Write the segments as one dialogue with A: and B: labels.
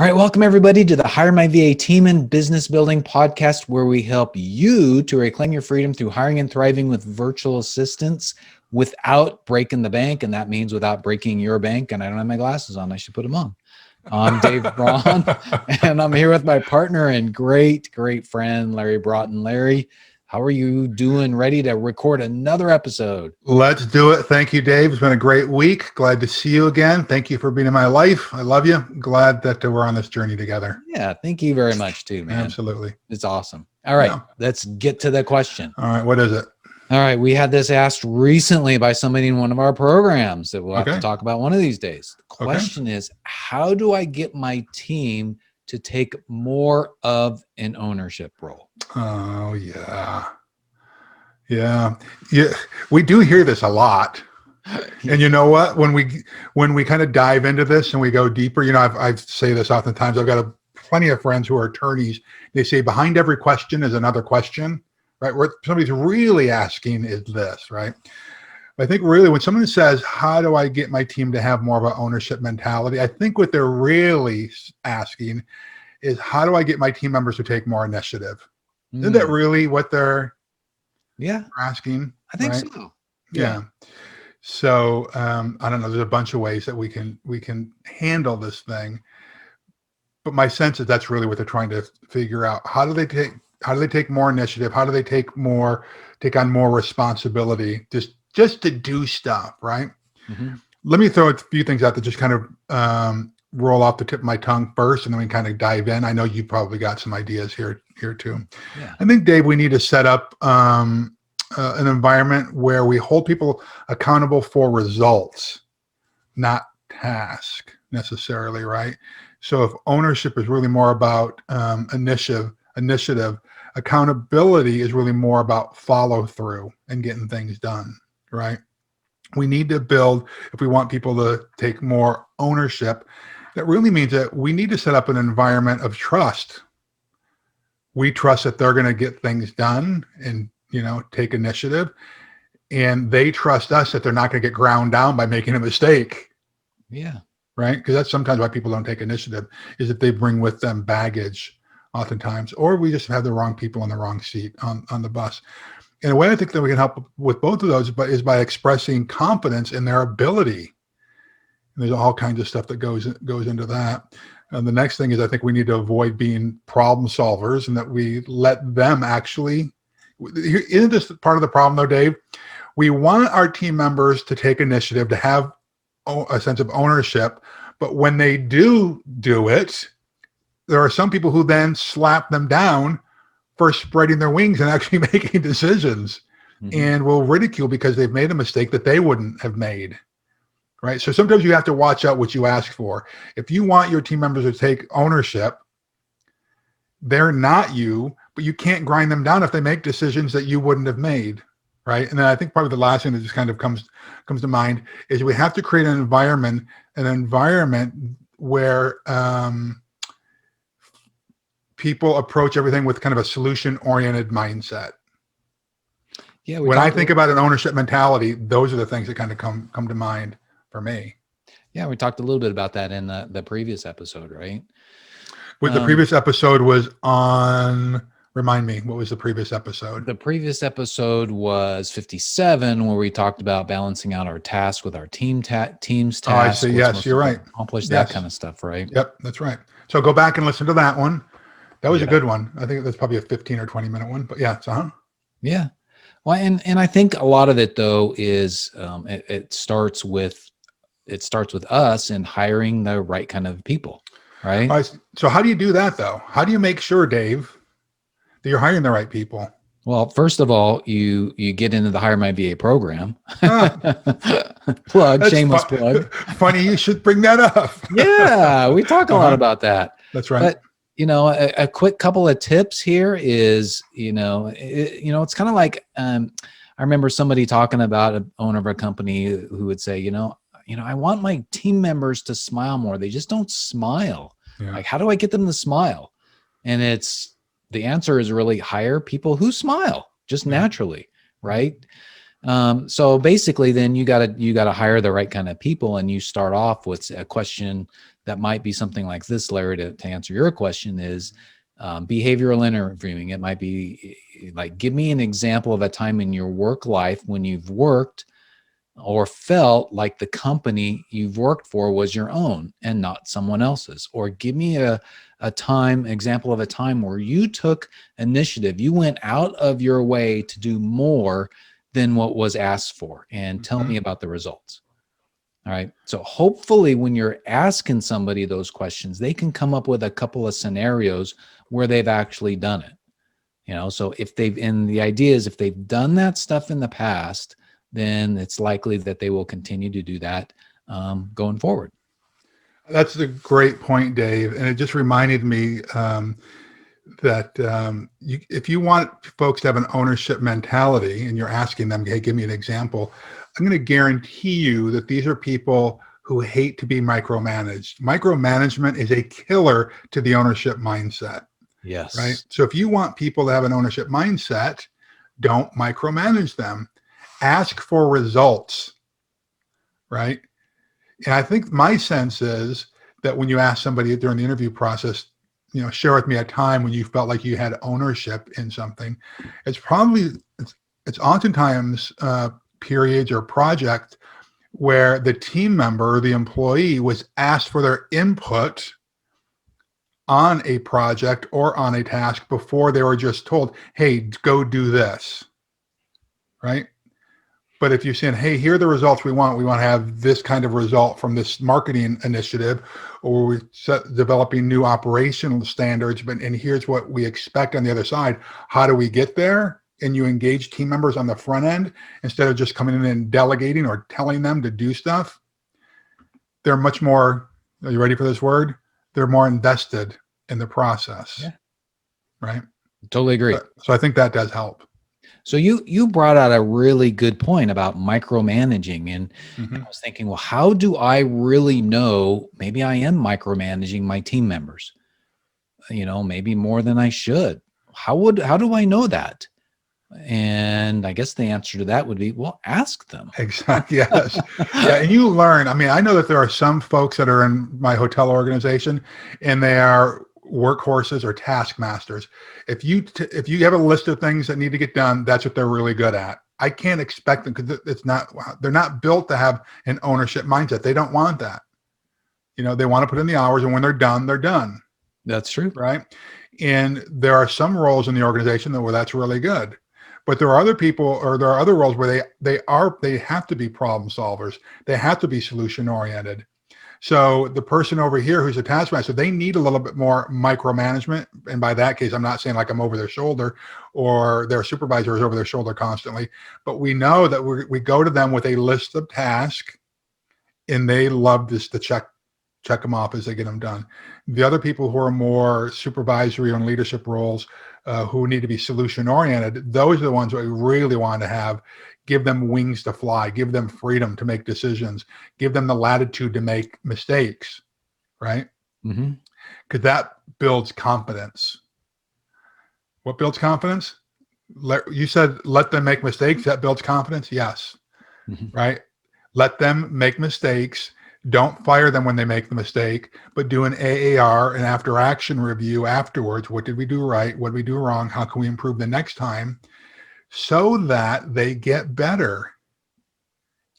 A: All right, welcome everybody to the Hire My VA Team and Business Building podcast, where we help you to reclaim your freedom through hiring and thriving with virtual assistants without breaking the bank. And that means without breaking your bank. And I don't have my glasses on. I should put them on. I'm Dave Braun, and I'm here with my partner and great friend, Larry Broughton. Larry, how are you doing? Ready to record another episode?
B: Let's do it. Thank you, Dave. It's been a great week. Glad to see you again. Thank you for being in my life. I love you. Glad that we're on this journey together.
A: Yeah, thank you very much too, man.
B: Absolutely.
A: It's awesome. All right, Let's get to the question.
B: All right, what is it?
A: All right, we had this asked recently by somebody in one of our programs that we'll have to talk about one of these days. The question is, how do I get my team to take more of an ownership role?
B: Oh, yeah. We do hear this a lot. And you know what? When we kind of dive into this and we go deeper, I say this oftentimes. I've got plenty of friends who are attorneys. They say behind every question is another question, right? What somebody's really asking is this, right? I think really when someone says, how do I get my team to have more of an ownership mentality? I think what they're really asking is, how do I get my team members to take more initiative? Isn't that really what they're asking?
A: I think so.
B: Yeah. So I don't know. There's a bunch of ways that we can handle this thing, but my sense is that's really what they're trying to figure out. How do they take more initiative? How do they take on more responsibility? Just to do stuff, right? Mm-hmm. Let me throw a few things out that just kind of roll off the tip of my tongue first, and then we kind of dive in. I know you probably got some ideas here too. Yeah. I think, Dave, we need to set up an environment where we hold people accountable for results, not task necessarily, right? So if ownership is really more about initiative, accountability is really more about follow through and getting things done, right? We need to build, if we want people to take more ownership, that really means that we need to set up an environment of trust. We trust that they're going to get things done and, take initiative, and they trust us that they're not going to get ground down by making a mistake.
A: Yeah.
B: Right? Because that's sometimes why people don't take initiative, is that they bring with them baggage oftentimes, or we just have the wrong people in the wrong seat on the bus. In a way, I think that we can help with both of those, but is by expressing confidence in their ability. And there's all kinds of stuff that goes into that. And the next thing is, I think we need to avoid being problem solvers, and that we let them actually. Isn't this part of the problem, though, Dave? We want our team members to take initiative, to have a sense of ownership, but when they do it, there are some people who then slap them down for spreading their wings and actually making decisions, and will ridicule because they've made a mistake that they wouldn't have made, right? So sometimes you have to watch out what you ask for. If you want your team members to take ownership, they're not you, but you can't grind them down if they make decisions that you wouldn't have made, right? And then I think probably the last thing that just kind of comes to mind is we have to create an environment where people approach everything with kind of a solution-oriented mindset. Yeah. When I think about an ownership mentality, those are the things that kind of come to mind for me.
A: Yeah, we talked a little bit about that in the previous episode, right?
B: The previous episode was on, remind me, what was the previous episode?
A: The previous episode was 57, where we talked about balancing out our tasks with our team's tasks.
B: Oh, I see. Yes, you're right.
A: Accomplish that kind of stuff, right?
B: Yep, that's right. So go back and listen to that one. That was a good one. I think that's probably a 15 or 20 minute one, but yeah.
A: Yeah. Well, and I think a lot of it though is it starts with us and hiring the right kind of people, right?
B: All right. So how do you do that though? How do you make sure, Dave, that you're hiring the right people?
A: Well, first of all, you get into the Hire My VA program. Shameless plug.
B: Funny you should bring that up.
A: Yeah, we talk a lot about that.
B: That's right.
A: But a quick couple of tips here is, it's kind of like I remember somebody talking about an owner of a company who would say, I want my team members to smile more. They just don't smile. Yeah. Like, how do I get them to smile? And the answer is really hire people who smile just naturally, right? So basically, then you gotta hire the right kind of people, and you start off with a question that might be something like this, Larry. To answer your question is behavioral interviewing. It might be like, give me an example of a time in your work life when you've worked or felt like the company you've worked for was your own and not someone else's. Or give me a example of a time where you took initiative. You went out of your way to do more than what was asked for, and tell me about the results. All right. So hopefully when you're asking somebody those questions, they can come up with a couple of scenarios where they've actually done it. So and the idea is if they've done that stuff in the past, then it's likely that they will continue to do that going forward.
B: That's a great point, Dave. And it just reminded me that if you want folks to have an ownership mentality and you're asking them, hey, give me an example, I'm going to guarantee you that these are people who hate to be micromanaged. Micromanagement is a killer to the ownership mindset.
A: Yes.
B: Right. So if you want people to have an ownership mindset, don't micromanage them. Ask for results. Right. And I think my sense is that when you ask somebody during the interview process, share with me a time when you felt like you had ownership in something, it's oftentimes periods or project where the team member or the employee was asked for their input on a project or on a task before they were just told, hey, go do this. Right. But if you're saying, hey, here are the results we want to have this kind of result from this marketing initiative, or we're developing new operational standards, and here's what we expect on the other side. How do we get there? And you engage team members on the front end instead of just coming in and delegating or telling them to do stuff. They're much more, are you ready for this word? They're more invested in the process.
A: Yeah.
B: Right?
A: Totally agree.
B: So I think that does help.
A: So you brought out a really good point about micromanaging, and I was thinking, well, how do I really know maybe I am micromanaging my team members? Maybe more than I should. How do I know that? And I guess the answer to that would be, well, ask them.
B: Exactly. Yes. Yeah. And you learn. I mean, I know that there are some folks that are in my hotel organization and they are workhorses or taskmasters. If you have a list of things that need to get done, that's what they're really good at. I can't expect them because they're not built to have an ownership mindset. They don't want that. They want to put in the hours, and when they're done, they're done.
A: That's true.
B: Right. And there are some roles in the organization where that's really good. But there are other people, or there are other roles where they have to be problem solvers. They have to be solution oriented. So the person over here who's a taskmaster, they need a little bit more micromanagement. And by that case, I'm not saying like I'm over their shoulder or their supervisor is over their shoulder constantly, but we know that we go to them with a list of tasks and they love this to check them off as they get them done. The other people who are more supervisory and leadership roles, who need to be solution oriented, those are the ones that we really want to give them wings to fly, give them freedom to make decisions, give them the latitude to make mistakes, right? Because that builds confidence. What builds confidence? You said let them make mistakes. That builds confidence. Yes. Right. Let them make mistakes. Don't fire them when they make the mistake, but do an AAR, an after action review afterwards. What did we do right? What did we do wrong? How can we improve the next time? So that they get better.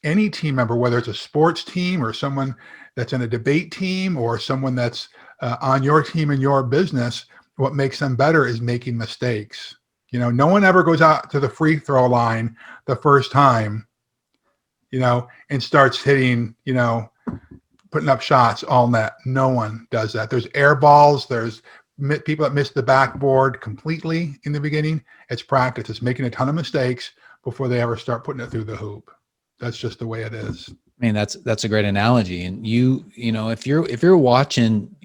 B: Any team member, whether it's a sports team or someone that's in a debate team or someone that's on your team in your business, what makes them better is making mistakes. No one ever goes out to the free throw line the first time, and starts hitting, putting up shots all net. No one does that. There's air balls. There's people that miss the backboard completely in the beginning. It's practice. It's making a ton of mistakes before they ever start putting it through the hoop. That's just the way it is.
A: I mean, that's a great analogy. And if you're watching,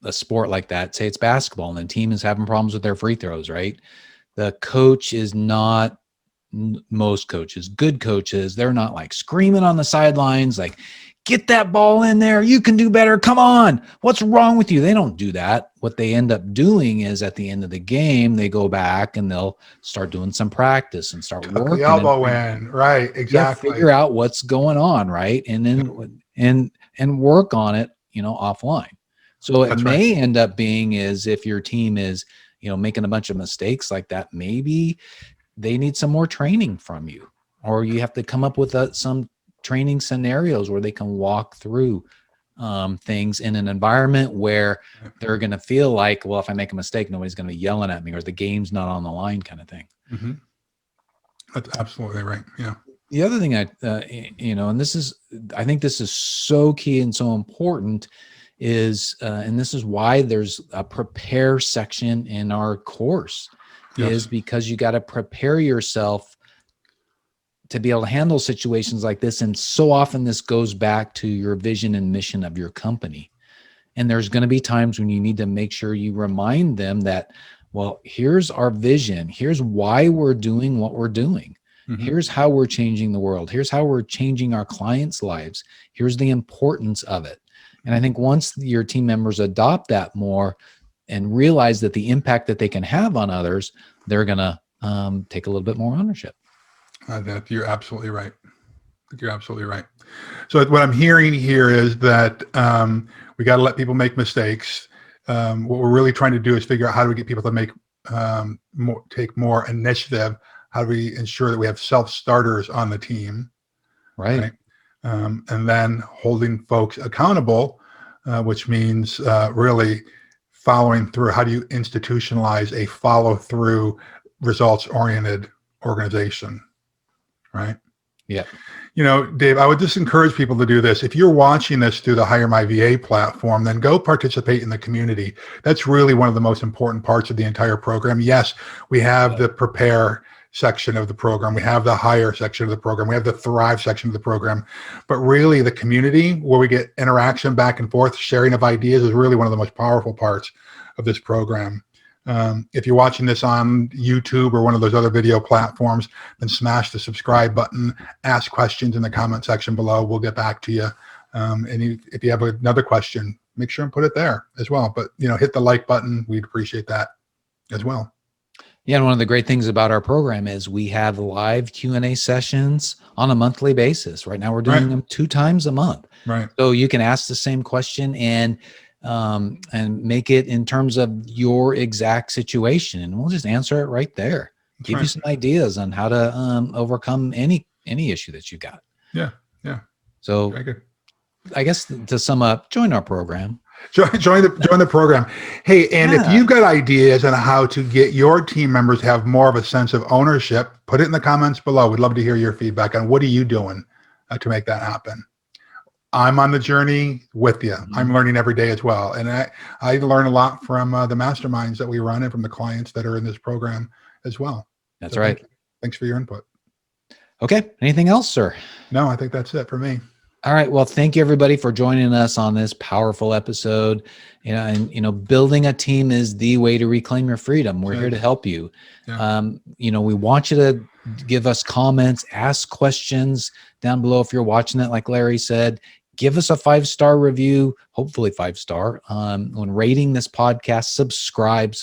A: a sport like that, say it's basketball, and the team is having problems with their free throws, right? The coach is not, most coaches, good coaches, they're not like screaming on the sidelines, like, get that ball in there. You can do better. Come on. What's wrong with you? They don't do that. What they end up doing is at the end of the game, they go back and they'll start doing some practice and start
B: Tuck
A: working.
B: the elbow in. Right. Exactly.
A: Figure out what's going on. Right. And then, and work on it, offline. So it may end up being is if your team is, making a bunch of mistakes like that, maybe they need some more training from you, or you have to come up with some training scenarios where they can walk through things in an environment where they're going to feel like, well, if I make a mistake, nobody's going to be yelling at me, or the game's not on the line, kind of thing.
B: Mm-hmm. That's absolutely right. Yeah.
A: The other thing and I think this is so key and so important is, and this is why there's a prepare section in our course, is because you got to prepare yourself to be able to handle situations like this. And so often this goes back to your vision and mission of your company. And there's going to be times when you need to make sure you remind them that, well, here's our vision. Here's why we're doing what we're doing. Mm-hmm. Here's how we're changing the world. Here's how we're changing our clients' lives. Here's the importance of it. And I think once your team members adopt that more and realize that the impact that they can have on others, they're going to take a little bit more ownership.
B: You're absolutely right. You're absolutely right. So what I'm hearing here is that we got to let people make mistakes. What we're really trying to do is figure out how do we get people to make take more initiative. How do we ensure that we have self-starters on the team?
A: Right.
B: And then holding folks accountable, which means really following through. How do you institutionalize a follow-through, results-oriented organization? Right?
A: Yeah.
B: Dave, I would just encourage people to do this. If you're watching this through the Hire My VA platform, then go participate in the community. That's really one of the most important parts of the entire program. Yes, we have the prepare section of the program. We have the hire section of the program. We have the thrive section of the program. But really the community where we get interaction back and forth, sharing of ideas is really one of the most powerful parts of this program. If you're watching this on YouTube or one of those other video platforms, then smash the subscribe button, ask questions in the comment section below. We'll get back to you. And if you have another question, make sure and put it there as well. But, hit the like button. We'd appreciate that as well.
A: Yeah, and one of the great things about our program is we have live Q&A sessions on a monthly basis. Right now we're doing them 2 times a month.
B: Right.
A: So you can ask the same question and make it in terms of your exact situation, and we'll just answer it right there. Give you some ideas on how to overcome any issue that you got.
B: Yeah.
A: So
B: very good.
A: I guess to sum up, join our program.
B: Join the program. Hey, and if you've got ideas on how to get your team members to have more of a sense of ownership, put it in the comments below. We'd love to hear your feedback on what are you doing to make that happen. I'm on the journey with you. Mm-hmm. I'm learning every day as well. And I learn a lot from the masterminds that we run and from the clients that are in this program as well.
A: That's right.
B: Thanks for your input.
A: Okay. Anything else, sir?
B: No, I think that's it for me.
A: All right. Well, thank you everybody for joining us on this powerful episode. Building a team is the way to reclaim your freedom. We're here to help you. Yeah. We want you to give us comments, ask questions down below. If you're watching it, like Larry said, give us a 5-star review, hopefully 5-star. When rating this podcast, subscribe.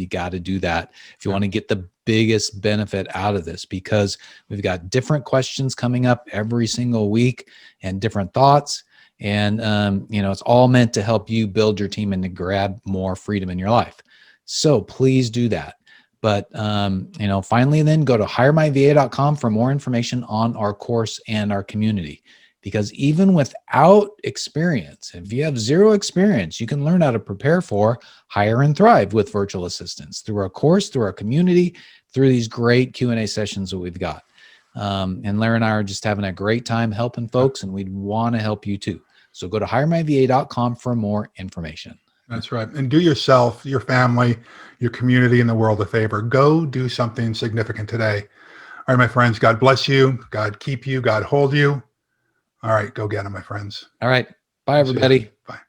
A: You got to do that if you want to get the biggest benefit out of this, because we've got different questions coming up every single week and different thoughts. And, it's all meant to help you build your team and to grab more freedom in your life. So please do that. But, finally, then go to hiremyva.com for more information on our course and our community. Because even without experience, if you have 0 experience, you can learn how to prepare for, hire, and thrive with virtual assistants through our course, through our community, through these great Q&A sessions that we've got. And Larry and I are just having a great time helping folks, and we'd want to help you too. So go to hiremyva.com for more information.
B: That's right. And do yourself, your family, your community, and the world a favor. Go do something significant today. All right, my friends, God bless you. God keep you. God hold you. All right, go get them, my friends.
A: All right. Bye, everybody.
B: Bye.